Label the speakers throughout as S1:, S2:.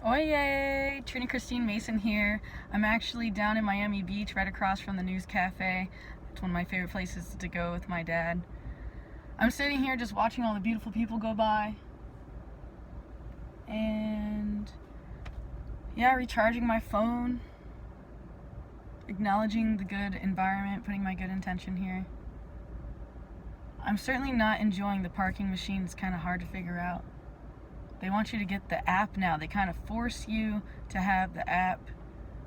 S1: Oye! Trini Christine Mason here. I'm actually down in Miami Beach, right across from the News Cafe. It's one of my favorite places to go with my dad. I'm sitting here just watching all the beautiful people go by. And yeah, recharging my phone. Acknowledging the good environment, putting my good intention here. I'm certainly not enjoying the parking machine. It's kind of hard to figure out. They want you to get the app now. They kind of force you to have the app.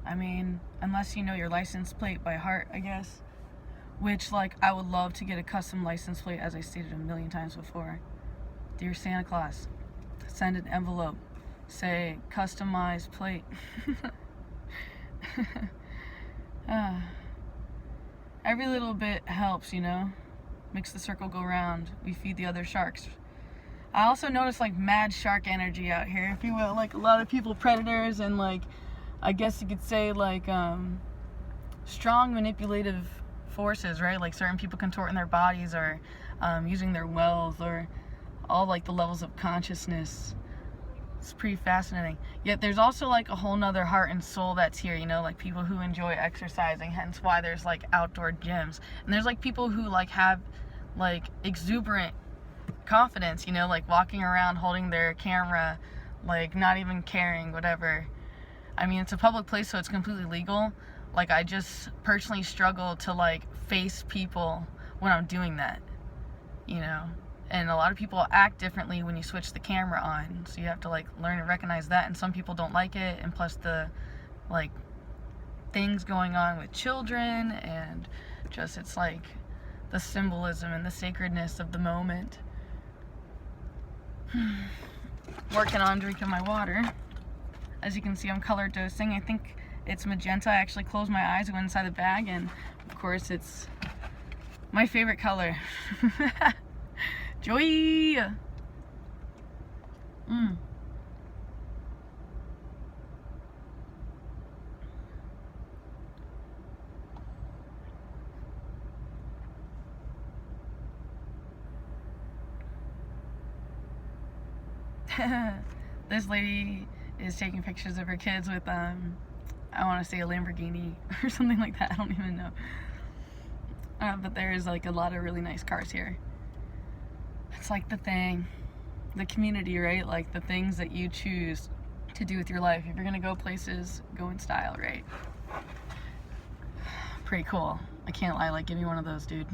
S1: I mean, unless you know your license plate by heart, I guess. Which, I would love to get a custom license plate, as I stated a million times before. Dear Santa Claus, send an envelope. Say, customized plate. Every little bit helps, Makes the circle go round. We feed the other sharks. I also notice mad shark energy out here, if you will. A lot of people predators and I guess you could say strong manipulative forces, right? Certain people contorting their bodies or using their wealth or all the levels of consciousness. It's pretty fascinating. Yet there's also a whole nother heart and soul that's here, people who enjoy exercising, hence why there's outdoor gyms. And there's people who have exuberant confidence, walking around holding their camera, not even caring, whatever. I mean, it's a public place, so it's completely legal. I just personally struggle to face people when I'm doing that, and a lot of people act differently when you switch the camera on, so you have to learn and recognize that. And some people don't like it, and plus the things going on with children, and just it's the symbolism and the sacredness of the moment. Working on drinking my water. As you can see, I'm color dosing. I think it's magenta. I actually closed my eyes and went inside the bag, and of course it's my favorite color. Joy! This lady is taking pictures of her kids with I want to say a Lamborghini or something like that. I don't even know. But there's a lot of really nice cars here. It's the community, right? The things that you choose to do with your life. If you're gonna go places, go in style, right? Pretty cool. I can't lie, give me one of those, dude.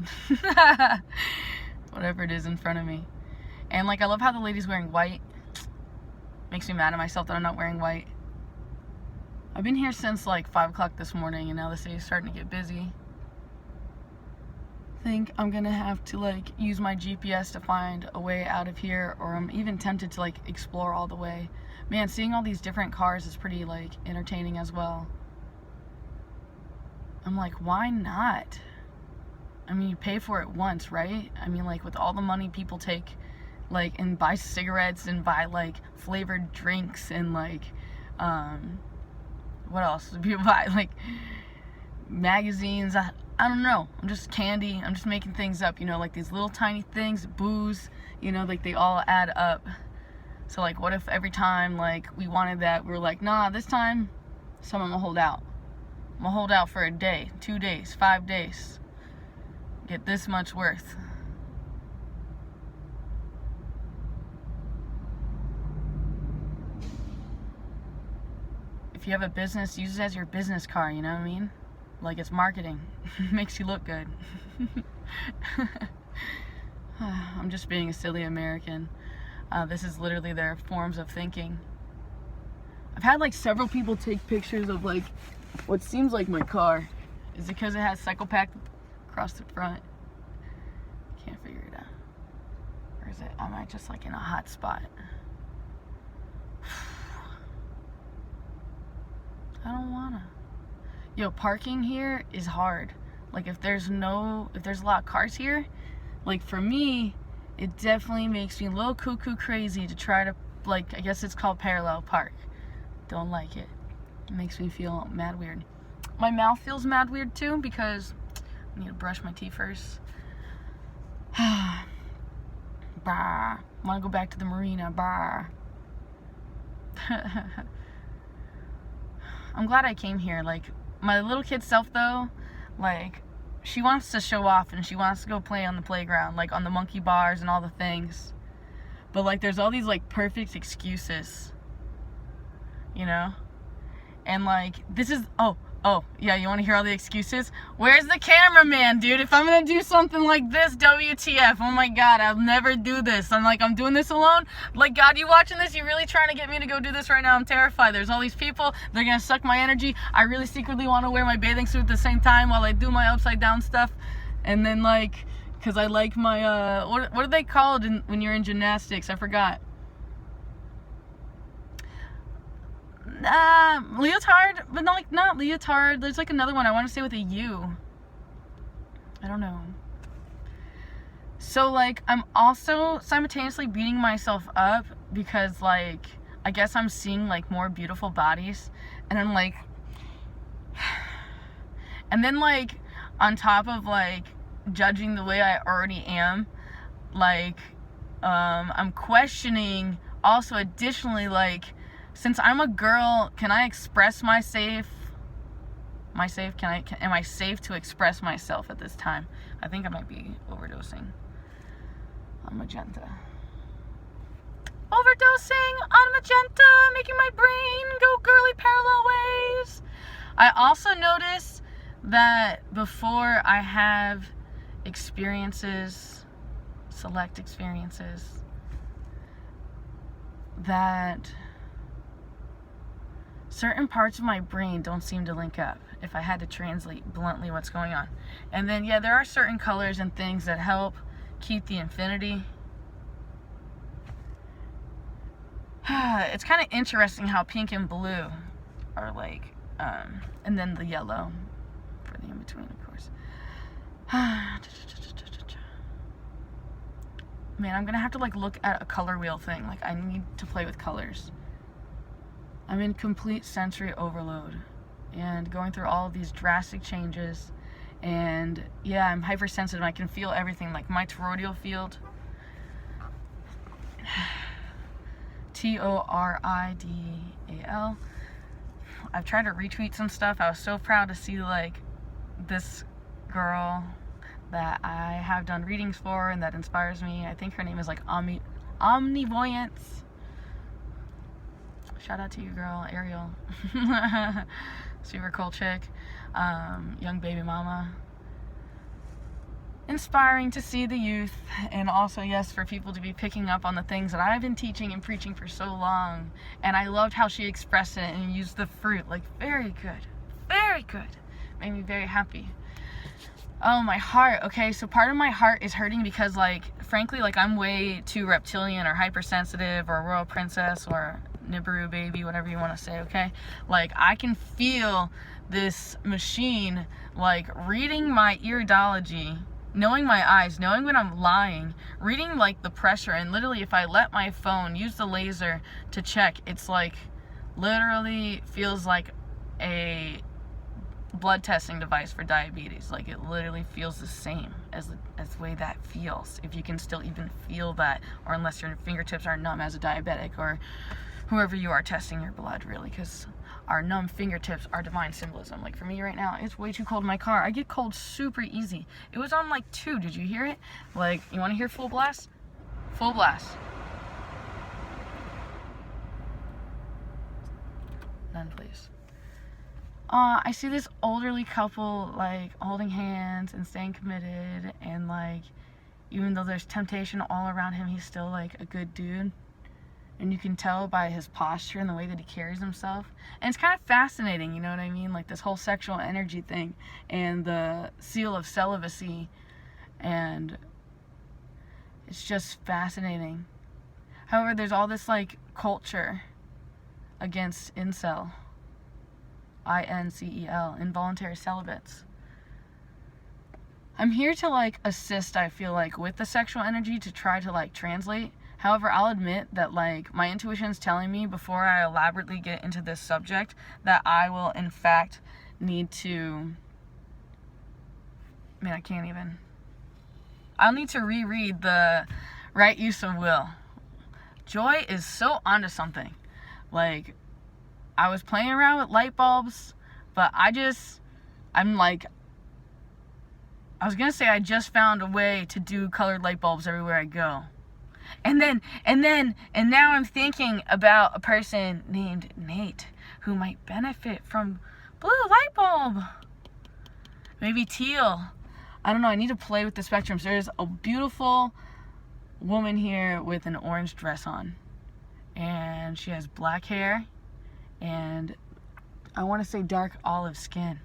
S1: Whatever it is in front of me. And I love how the lady's wearing white. Makes me mad at myself that I'm not wearing white. I've been here since 5 o'clock this morning, and now the city's starting to get busy. I think I'm gonna have to use my GPS to find a way out of here, or I'm even tempted to explore all the way. Man, seeing all these different cars is pretty entertaining as well. I'm why not? I mean, you pay for it once, right? I mean, with all the money people take and buy cigarettes and buy flavored drinks and what else do people buy? Magazines. I don't know. I'm just candy. I'm just making things up, these little tiny things, booze, they all add up. So what if every time we wanted that, we were nah, this time I'm gonna hold out. I'm gonna hold out for a day, 2 days, 5 days. Get this much worth. If you have a business, use it as your business card, you know what I mean? It's marketing. Makes you look good. I'm just being a silly American. This is literally their forms of thinking. I've had several people take pictures of what seems like my car. Is it because it has Cycle Pack across the front? Can't figure it out. Or is it, am I just in a hot spot? I don't wanna. Yo, parking here is hard. If there's a lot of cars here, for me, it definitely makes me a little cuckoo crazy to try to, I guess it's called parallel park. Don't like it. It makes me feel mad weird. My mouth feels mad weird too, because I need to brush my teeth first. Bah. Wanna go back to the marina, bah. I'm glad I came here. Like, my little kid self, though, like, she wants to show off and she wants to go play on the playground, like, on the monkey bars and all the things. But, like, there's all these, like, perfect excuses, you know? And, like, this is, oh, yeah, you want to hear all the excuses? Where's the cameraman, dude? If I'm going to do something like this, WTF, oh my God, I'll never do this. I'm doing this alone? Like, God, you watching this? You really trying to get me to go do this right now? I'm terrified. There's all these people. They're going to suck my energy. I really secretly want to wear my bathing suit at the same time while I do my upside down stuff. And then, like, because I like my, what are they called when you're in gymnastics? I forgot. Leotard, but not leotard. There's like another one I want to say with a U. I don't know. So like I'm also simultaneously beating myself up because like I guess I'm seeing like more beautiful bodies, and I'm like, and then like on top of like judging the way I already am, like I'm questioning also additionally like, since I'm a girl, can I express am I safe to express myself at this time? I think I might be overdosing on magenta. Overdosing on magenta, making my brain go girly parallel ways. I also notice that before I have select experiences, that certain parts of my brain don't seem to link up if I had to translate bluntly what's going on. And then, yeah, there are certain colors and things that help keep the infinity. It's kind of interesting how pink and blue are like, and then the yellow for the in-between, of course. Man, I'm gonna have to like look at a color wheel thing. Like, I need to play with colors. I'm in complete sensory overload and going through all of these drastic changes, and yeah, I'm hypersensitive. I can feel everything, like my toroidal field, TORIDAL. I've tried to retweet some stuff. I was so proud to see like this girl that I have done readings for and that inspires me. I think her name is like Omnivoyance. Shout out to you, girl, Ariel. Super cool chick. Young baby mama. Inspiring to see the youth, and also, yes, for people to be picking up on the things that I've been teaching and preaching for so long. And I loved how she expressed it and used the fruit. Like, very good. Very good. Made me very happy. Oh, my heart. Okay, so part of my heart is hurting because, like, frankly, like, I'm way too reptilian or hypersensitive or royal princess or Nibiru baby, whatever you want to say, okay? Like, I can feel this machine, like, reading my iridology, knowing my eyes, knowing when I'm lying, reading, like, the pressure, and literally if I let my phone use the laser to check, it's, like, literally feels like a blood testing device for diabetes. Like, it literally feels the same as the way that feels, if you can still even feel that, or unless your fingertips are numb as a diabetic, or whoever you are testing your blood, really, because our numb fingertips are divine symbolism. Like, for me right now, it's way too cold in my car. I get cold super easy. It was on like 2. Did you hear it? Like, you want to hear full blast? Full blast. None, please. I see this elderly couple, like, holding hands and staying committed, and, like, even though there's temptation all around him, he's still, like, a good dude. And you can tell by his posture and the way that he carries himself. And it's kind of fascinating, you know what I mean? Like, this whole sexual energy thing and the seal of celibacy. And it's just fascinating. However, there's all this, like, culture against incel. INCEL, involuntary celibates. I'm here to, like, assist, I feel like, with the sexual energy to try to, like, translate. However, I'll admit that, like, my intuition's telling me before I elaborately get into this subject that I will, in fact, need to... Man, I can't even. I'll need to reread the Right Use of Will. Joy is so onto something. Like, I was playing around with light bulbs, but I'm like, I was gonna say I just found a way to do colored light bulbs everywhere I go. And now I'm thinking about a person named Nate who might benefit from blue light bulb. Maybe teal. I don't know, I need to play with the spectrums. There's a beautiful woman here with an orange dress on. And she has black hair and I want to say dark olive skin.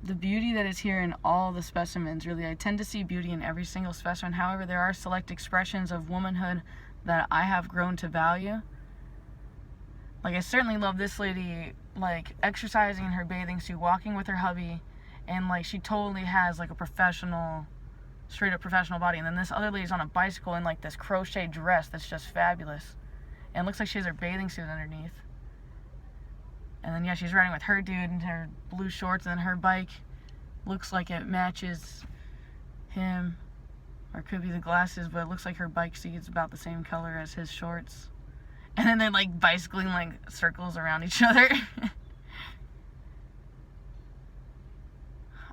S1: The beauty that is here in all the specimens, really, I tend to see beauty in every single specimen. However, there are select expressions of womanhood that I have grown to value. Like, I certainly love this lady, like, exercising in her bathing suit, walking with her hubby, and, like, she totally has, like, a professional, straight up professional body. And then this other lady's on a bicycle in, like, this crochet dress that's just fabulous. And it looks like she has her bathing suit underneath. And then, yeah, she's riding with her dude in her blue shorts, and then her bike looks like it matches him. Or it could be the glasses, but it looks like her bike seat's about the same color as his shorts. And then they're, like, bicycling, like, circles around each other.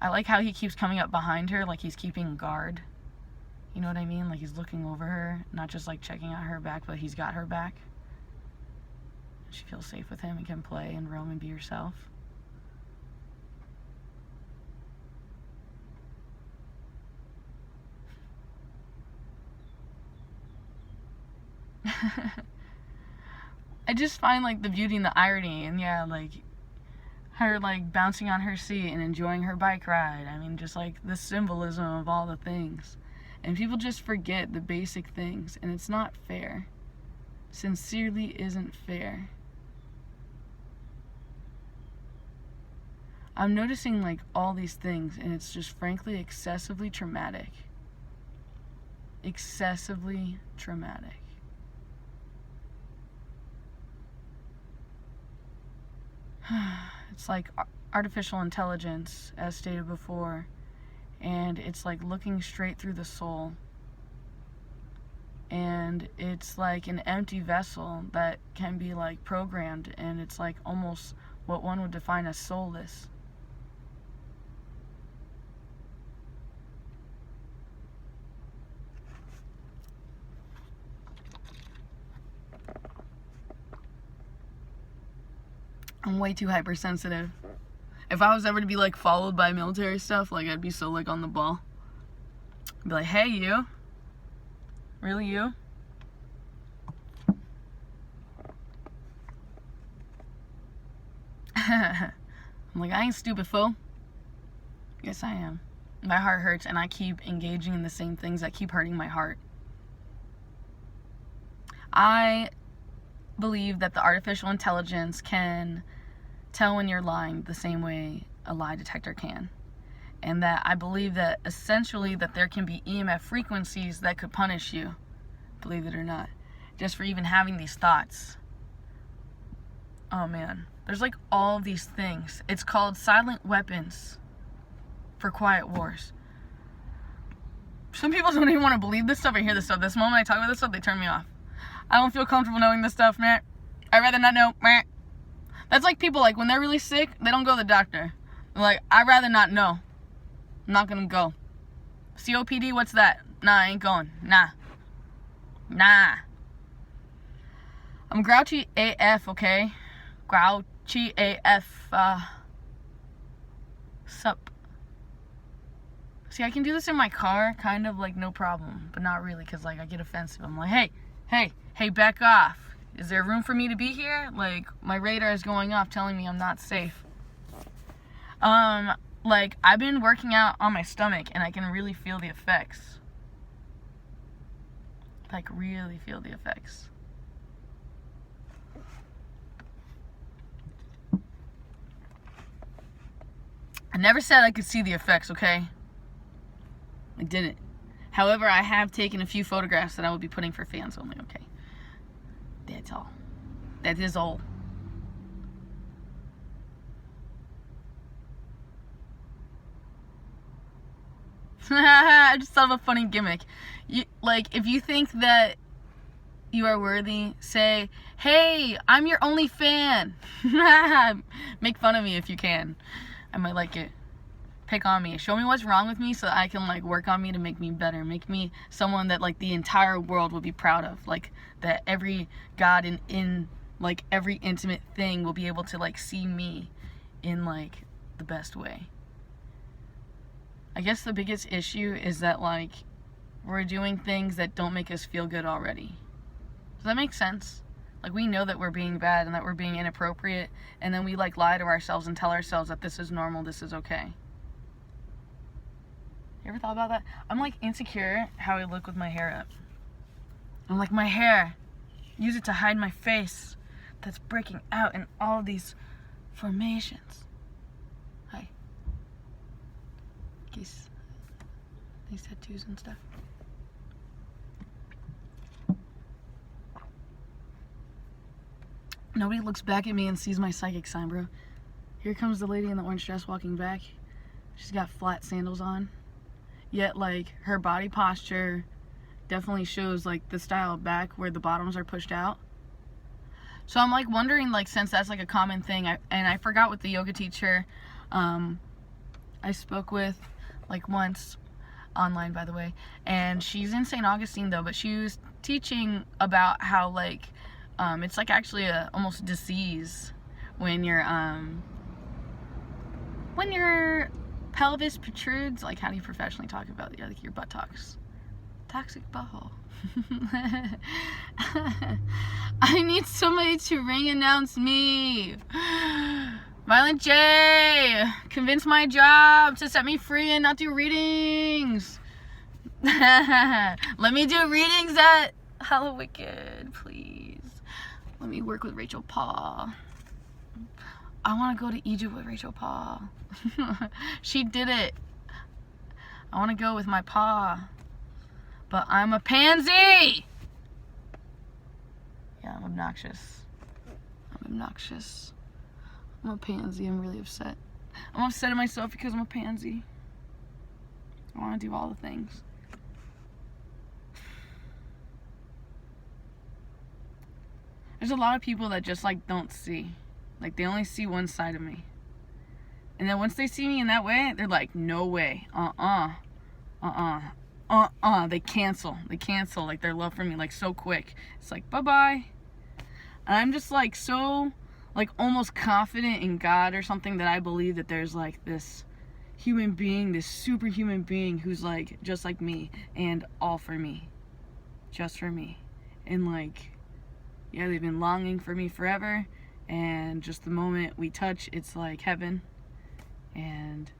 S1: I like how he keeps coming up behind her, like he's keeping guard. You know what I mean? Like, he's looking over her, not just, like, checking out her back, but he's got her back. She feels safe with him and can play and roam and be herself. I just find, like, the beauty and the irony, and yeah, like, her, like, bouncing on her seat and enjoying her bike ride. I mean, just, like, the symbolism of all the things. And people just forget the basic things, and it's not fair. Sincerely isn't fair. I'm noticing, like, all these things, and it's just frankly excessively traumatic. Excessively traumatic. It's like artificial intelligence, as stated before, and it's like looking straight through the soul. And it's like an empty vessel that can be, like, programmed, and it's like almost what one would define as soulless. I'm way too hypersensitive. If I was ever to be, like, followed by military stuff, like, I'd be so, like, on the ball. I'd be like, hey, you? Really, you? I'm like, I ain't stupid, fool. Yes, I am. My heart hurts, and I keep engaging in the same things that keep hurting my heart. I believe that the artificial intelligence can tell when you're lying the same way a lie detector can. And that I believe that essentially that there can be EMF frequencies that could punish you, believe it or not, just for even having these thoughts. Oh man, there's like all of these things. It's called silent weapons for quiet wars. Some people don't even want to believe this stuff or hear this stuff. This moment I talk about this stuff, they turn me off. I don't feel comfortable knowing this stuff, man. I'd rather not know, man. That's like people, like, when they're really sick, they don't go to the doctor. They're like, I'd rather not know. I'm not gonna go. COPD, what's that? Nah, I ain't going. Nah. I'm grouchy AF, okay? Grouchy AF, sup. See, I can do this in my car, kind of, like, no problem. But not really, because, like, I get offensive. I'm like, hey, back off. Is there room for me to be here? Like, my radar is going off telling me I'm not safe. Like, I've been working out on my stomach, and I can really feel the effects. Like, really feel the effects. I never said I could see the effects, okay? I didn't. However, I have taken a few photographs that I will be putting for fans only, okay? That's all. That is all. I just thought of a funny gimmick. Like, if you think that you are worthy. Say, hey, I'm your only fan. Make fun of me if you can. I might like it. Pick on me. Show me what's wrong with me so that I can like work on me to make me better. Make me someone that like the entire world will be proud of. Like that every God in like every intimate thing will be able to like see me in like the best way. I guess the biggest issue is that like we're doing things that don't make us feel good already. Does that make sense? Like we know that we're being bad and that we're being inappropriate, and then we like lie to ourselves and tell ourselves that this is normal, this is okay. You ever thought about that? I'm like insecure how I look with my hair up. I'm like, my hair, use it to hide my face that's breaking out in all these formations. Hi. These tattoos and stuff. Nobody looks back at me and sees my psychic sign, bro. Here comes the lady in the orange dress walking back. She's got flat sandals on. Yet, like, her body posture definitely shows, like, the style of back where the bottoms are pushed out. So I'm, like, wondering, like, since that's, like, a common thing, and I forgot what the yoga teacher I spoke with, like, once, online, by the way, and she's in St. Augustine, though, but she was teaching about how, like, it's, like, actually a almost disease when your pelvis protrudes. Like, how do you professionally talk about it? Like your buttocks. Toxic butthole. I need somebody to ring announce me. Violent J, convince my job to set me free and not do readings. Let me do readings at Hello Wicked, please. Let me work with Rachel Paul. I want to go to Egypt with Rachel Paul. She did it. I want to go with my pa. But I'm a pansy! Yeah, I'm obnoxious. I'm a pansy. I'm really upset. I'm upset at myself because I'm a pansy. I want to do all the things. There's a lot of people that just like don't see. Like they only see one side of me. And then once they see me in that way, they're like, no way. They cancel. Like their love for me like so quick. It's like, bye-bye. And I'm just like so like almost confident in God or something that I believe that there's like this human being, this superhuman being who's like just like me and all for me. Just for me. And like, yeah, they've been longing for me forever, and just the moment we touch, it's like heaven. And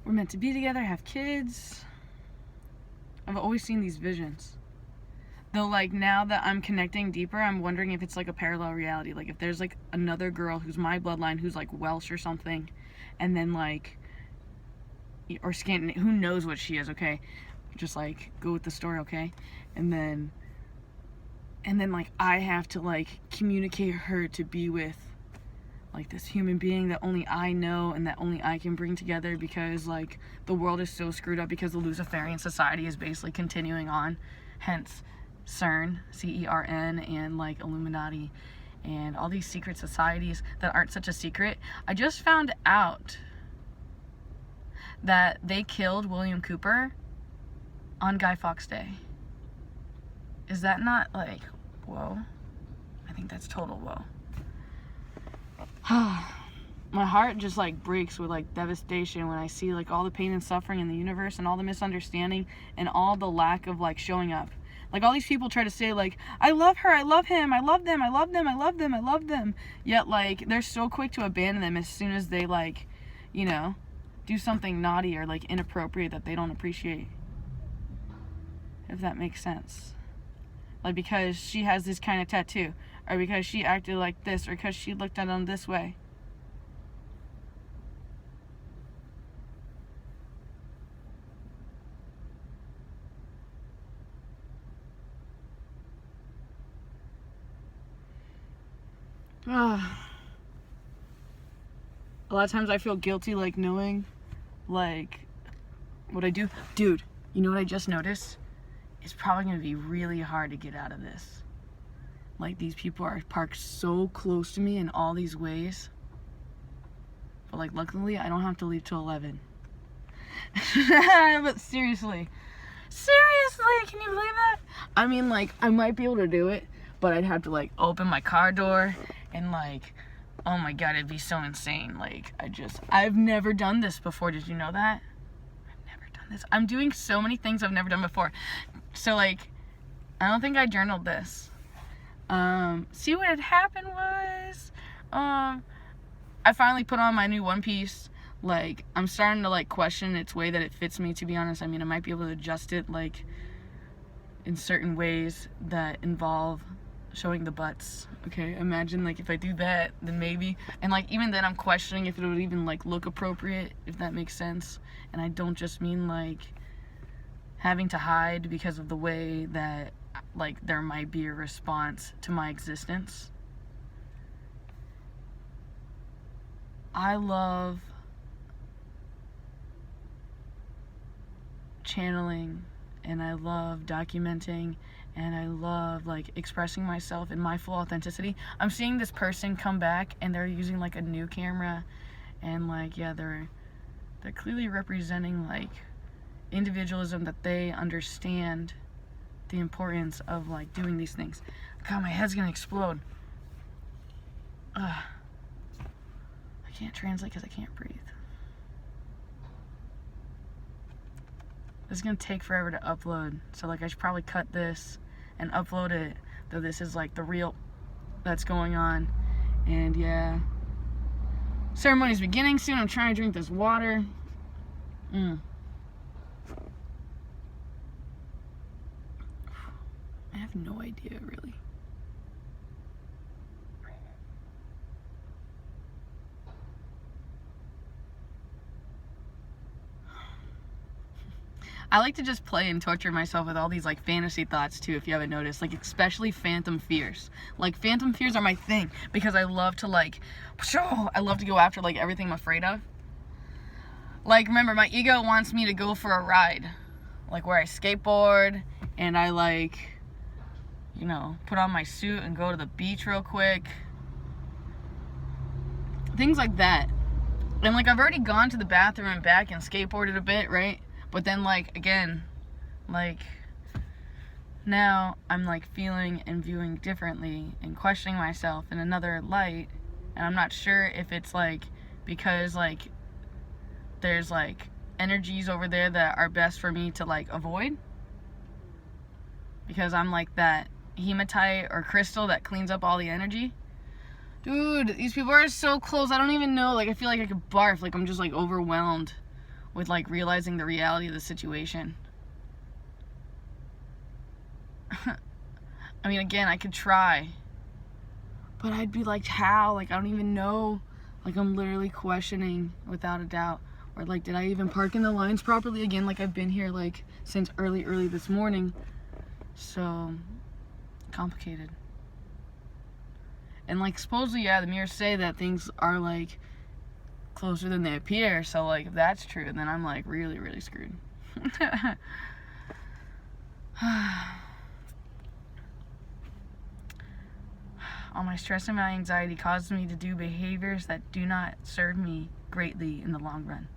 S1: we're meant to be together, have kids. I've always seen these visions. Though, like, now that I'm connecting deeper, I'm wondering if it's, like, a parallel reality. Like, if there's, like, another girl who's my bloodline who's, like, Welsh or something. And then, like, or Scandinavian, who knows what she is, okay? Just, like, go with the story, okay? And then, like, I have to, like, communicate her to be with, like, this human being that only I know and that only I can bring together because, like, the world is so screwed up because the Luciferian society is basically continuing on. Hence CERN, C-E-R-N, and like Illuminati and all these secret societies that aren't such a secret. I just found out that they killed William Cooper on Guy Fawkes Day. Is that not like, whoa? I think that's total whoa. My heart just like breaks with like devastation when I see like all the pain and suffering in the universe and all the misunderstanding and all the lack of like showing up. Like all these people try to say like, I love her, I love him, I love them, I love them, I love them, I love them. Yet like they're so quick to abandon them as soon as they like, you know, do something naughty or like inappropriate that they don't appreciate. If that makes sense. Like because she has this kind of tattoo, or because she acted like this, or because she looked at them this way. A lot of times I feel guilty, like, knowing, like, what I do. Dude, you know what I just noticed? It's probably going to be really hard to get out of this. Like, these people are parked so close to me in all these ways. But, like, luckily, I don't have to leave till 11. But seriously, can you believe that? I mean, like, I might be able to do it, but I'd have to, like, open my car door and, like, oh my god, it'd be so insane. Like, I've never done this before. Did you know that? I've never done this. I'm doing so many things I've never done before. So, like, I don't think I journaled this. See what had happened was, I finally put on my new one piece. Like, I'm starting to, like, question its way that it fits me, to be honest. I mean, I might be able to adjust it, like, in certain ways that involve showing the butts. Okay, imagine, like, if I do that, then maybe. And, like, even then I'm questioning if it would even, like, look appropriate, if that makes sense. And I don't just mean, like, having to hide because of the way that, like, there might be a response to my existence. I love channeling, and I love documenting, and I love, like, expressing myself in my full authenticity. I'm seeing this person come back, and they're using, like, a new camera, and, like, yeah, they're clearly representing, like, individualism, that they understand the importance of, like, doing these things. God, my head's gonna explode. I can't translate because I can't breathe. This is gonna take forever to upload, so, like, I should probably cut this and upload it, though this is, like, the real that's going on. And yeah, ceremony's beginning soon. I'm trying to drink this water. I have no idea, really. I like to just play and torture myself with all these, like, fantasy thoughts, too, if you haven't noticed. Like, especially phantom fears. Like, phantom fears are my thing, because I love to, like, I love to go after, like, everything I'm afraid of. Like, remember, my ego wants me to go for a ride. Like, where I skateboard, and I, like, you know, put on my suit and go to the beach real quick. Things like that. And, like, I've already gone to the bathroom and back and skateboarded a bit, right? But then, like, again, like, now I'm, like, feeling and viewing differently and questioning myself in another light. And I'm not sure if it's, like, because, like, there's, like, energies over there that are best for me to, like, avoid. Because I'm, like, that hematite or crystal that cleans up all the energy. Dude, these people are so close. I don't even know. Like, I feel like I could barf. Like, I'm just, like, overwhelmed with, like, realizing the reality of the situation. I mean, again, I could try, but I'd be like, how? Like, I don't even know. Like, I'm literally questioning without a doubt. Or, like, did I even park in the lines properly? Again, like, I've been here, like, since early this morning. So, complicated. And, like, supposedly, yeah, the mirrors say that things are, like, closer than they appear. So, like, if that's true, then I'm, like, really, really screwed. All my stress and my anxiety causes me to do behaviors that do not serve me greatly in the long run.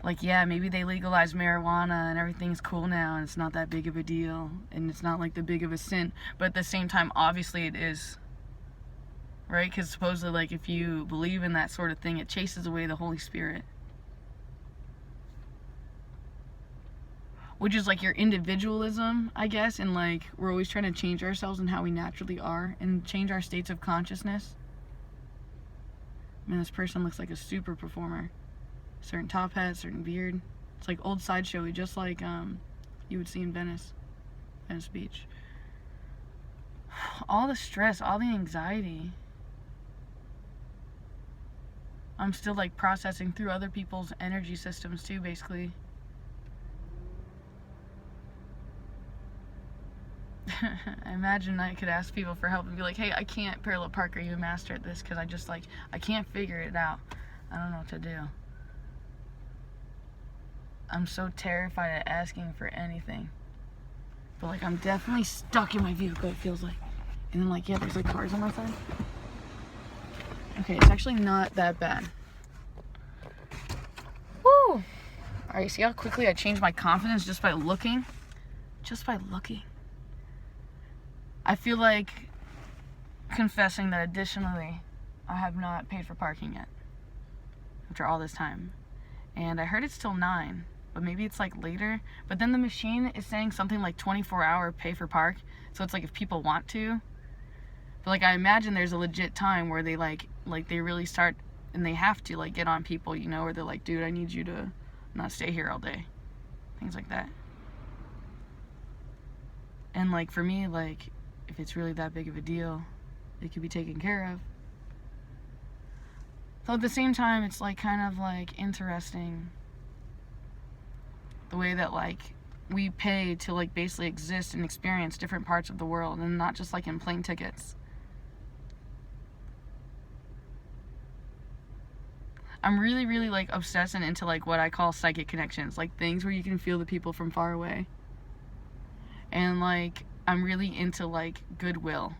S1: Like, yeah, maybe they legalized marijuana and everything's cool now and it's not that big of a deal and it's not, like, the big of a sin, but at the same time, obviously it is. Right? Because supposedly, like, if you believe in that sort of thing, it chases away the Holy Spirit. Which is, like, your individualism, I guess, and, like, we're always trying to change ourselves and how we naturally are and change our states of consciousness. I mean, this person looks like a super performer. Certain top hat, certain beard. It's like old sideshowy, just like you would see in Venice Beach. All the stress, all the anxiety. I'm still, like, processing through other people's energy systems too, basically. I imagine I could ask people for help and be like, hey, I can't parallel park. Are you a master at this? Because I can't figure it out. I don't know what to do. I'm so terrified at asking for anything. But like, I'm definitely stuck in my vehicle, it feels like. And then like, yeah, there's like cars on my side. Okay, it's actually not that bad. Woo! Alright, see how quickly I changed my confidence just by looking? Just by looking. I feel like confessing that additionally, I have not paid for parking yet. After all this time. And I heard it's till 9, but maybe it's like later. But then the machine is saying something like 24-hour pay for park. So it's like if people want to. But like I imagine there's a legit time where they like they really start and they have to like get on people, you know, where they're like, dude, I need you to not stay here all day. Things like that. And like for me, like if it's really that big of a deal, it could be taken care of. So at the same time, it's like kind of like interesting the way that like we pay to like basically exist and experience different parts of the world and not just like in plane tickets. I'm really, really like obsessed and into like what I call psychic connections, like things where you can feel the people from far away. And like I'm really into like goodwill.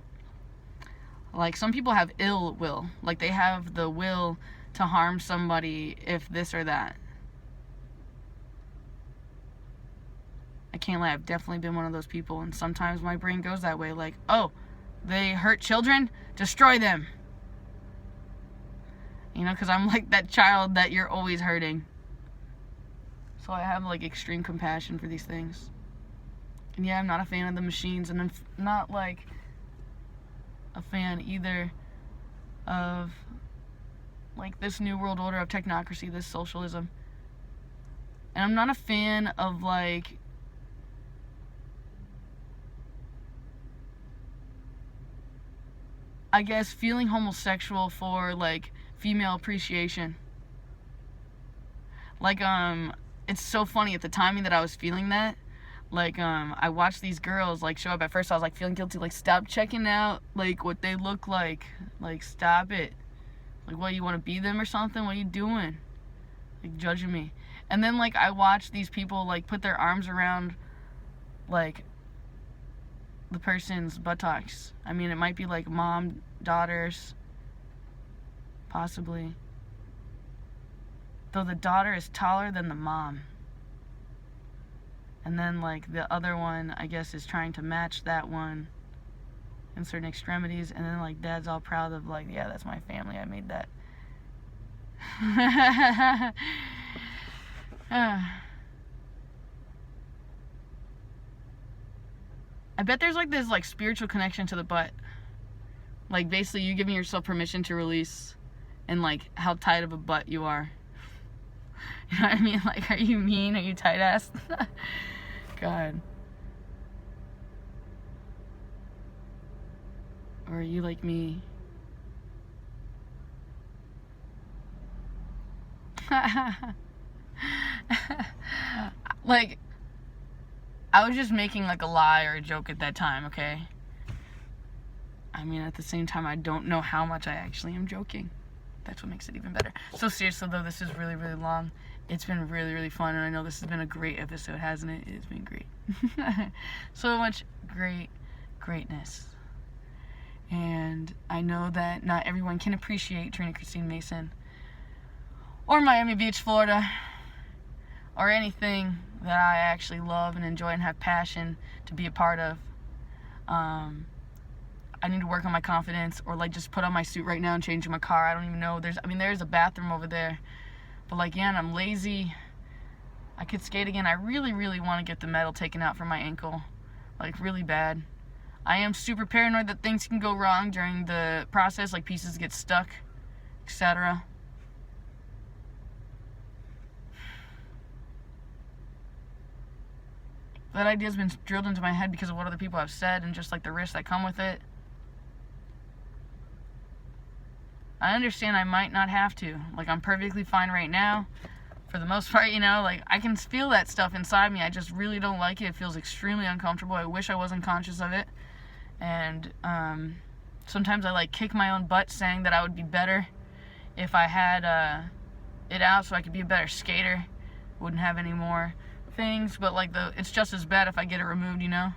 S1: Like some people have ill will, like they have the will to harm somebody if this or that. I can't lie, I've definitely been one of those people, and sometimes my brain goes that way, like, oh, they hurt children? Destroy them. You know, because I'm like that child that you're always hurting. So I have like extreme compassion for these things. And yeah, I'm not a fan of the machines, and I'm not like a fan either of like this new world order of technocracy, this socialism. And I'm not a fan of like I guess feeling homosexual for like female appreciation. Like it's so funny at the timing that I was feeling that. Like I watched these girls like show up. At first I was like feeling guilty, like stop checking out like what they look like stop it, like what, you want to be them or something, what are you doing, like judging me. And then like I watched these people like put their arms around like the person's buttocks. I mean, it might be like mom, daughters, possibly, though the daughter is taller than the mom. And then like the other one, I guess, is trying to match that one in certain extremities. And then like dad's all proud of like, yeah, that's my family, I made that. I bet there's like this like spiritual connection to the butt. Like basically you giving yourself permission to release, and like how tight of a butt you are. You know what I mean? Like, are you mean? Are you tight ass? God. Or are you like me? Like, I was just making like a lie or a joke at that time, okay? I mean, at the same time, I don't know how much I actually am joking. That's what makes it even better. So seriously though, this is really, really long. It's been really, really fun, and I know this has been a great episode, hasn't it? It's been great. So much greatness. And I know that not everyone can appreciate Trina Christine Mason or Miami Beach, Florida, or anything that I actually love and enjoy and have passion to be a part of. I need to work on my confidence, or like just put on my suit right now and change in my car. I don't even know. There's a bathroom over there. But like, yeah, and I'm lazy. I could skate again. I really, really want to get the metal taken out from my ankle. Like, really bad. I am super paranoid that things can go wrong during the process, like pieces get stuck, etc. That idea's been drilled into my head because of what other people have said and just like the risks that come with it. I understand I might not have to. Like, I'm perfectly fine right now. for the most part, you know, like I can feel that stuff inside me. I just really don't like it. It feels extremely uncomfortable. I wish I wasn't conscious of it. And sometimes I like kick my own butt saying that I would be better if I had it out so I could be a better skater. Wouldn't have any more things, but like it's just as bad if I get it removed, you know?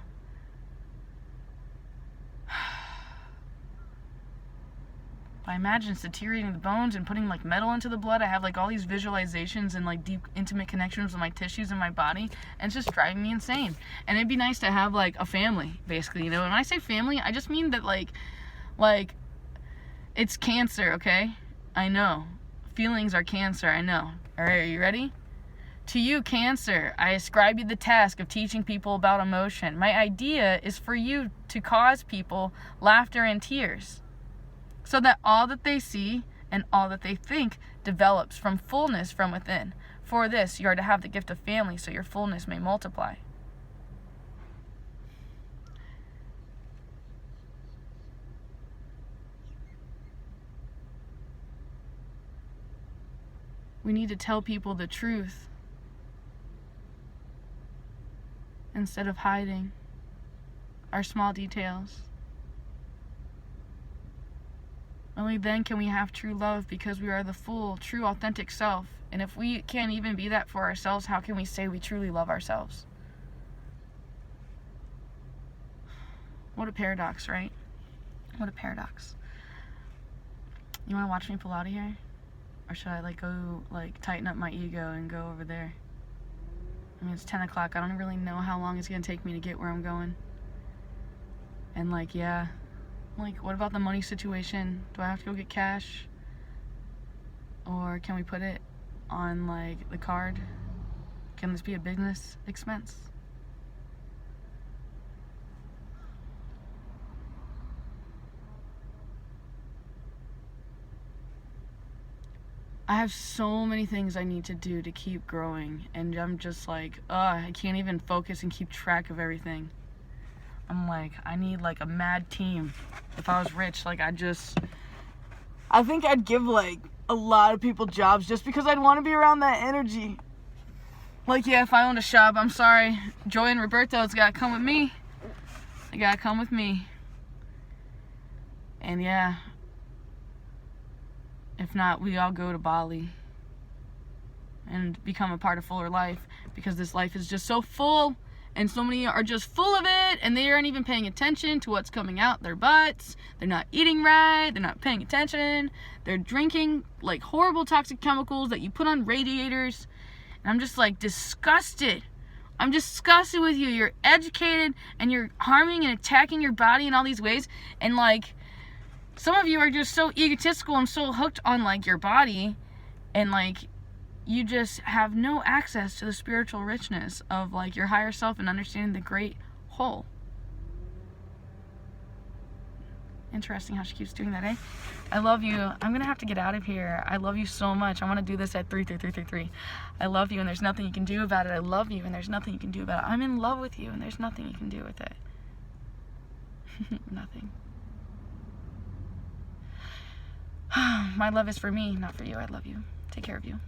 S1: I imagine it's deteriorating the bones and putting like metal into the blood. I have like all these visualizations and like deep intimate connections with my tissues in my body, and it's just driving me insane. And it'd be nice to have like a family, basically, you know. When I say family, I just mean that like it's cancer, okay? I know. Feelings are cancer, I know. Alright, are you ready? To you, Cancer, I ascribe you the task of teaching people about emotion. My idea is for you to cause people laughter and tears, so that all that they see and all that they think develops from fullness from within. For this, you are to have the gift of family, so your fullness may multiply. We need to tell people the truth instead of hiding our small details. Only then can we have true love, because we are the full, true, authentic self. And if we can't even be that for ourselves, how can we say we truly love ourselves? What a paradox, right? What a paradox. You want to watch me pull out of here? Or should I like go like tighten up my ego and go over there? I mean, it's 10 o'clock. I don't really know how long it's going to take me to get where I'm going. And like, yeah. Like, what about the money situation? Do I have to go get cash? Or can we put it on, like, the card? Can this be a business expense? I have so many things I need to do to keep growing. And I'm just like, I can't even focus and keep track of everything. I'm like, I need like a mad team. If I was rich, like I think I'd give like a lot of people jobs just because I'd want to be around that energy. Like, yeah, if I owned a shop, I'm sorry, Joy and Roberto's gotta come with me. They gotta come with me. And yeah, if not, we all go to Bali and become a part of Fuller Life, because this life is just so full. And so many are just full of it, and they aren't even paying attention to what's coming out their butts. They're not eating right. They're not paying attention. They're drinking like horrible toxic chemicals that you put on radiators. And I'm just like disgusted. I'm disgusted with you. You're educated, and you're harming and attacking your body in all these ways. And like, some of you are just so egotistical and so hooked on like your body, and like, you just have no access to the spiritual richness of like your higher self and understanding the great whole. Interesting how she keeps doing that, eh? I love you. I'm gonna have to get out of here. I love you so much. I want to do this at 3. I love you, and there's nothing you can do about it. I love you, and there's nothing you can do about it. I'm in love with you, and there's nothing you can do with it. Nothing. My love is for me, not for you. I love you. Take care of you.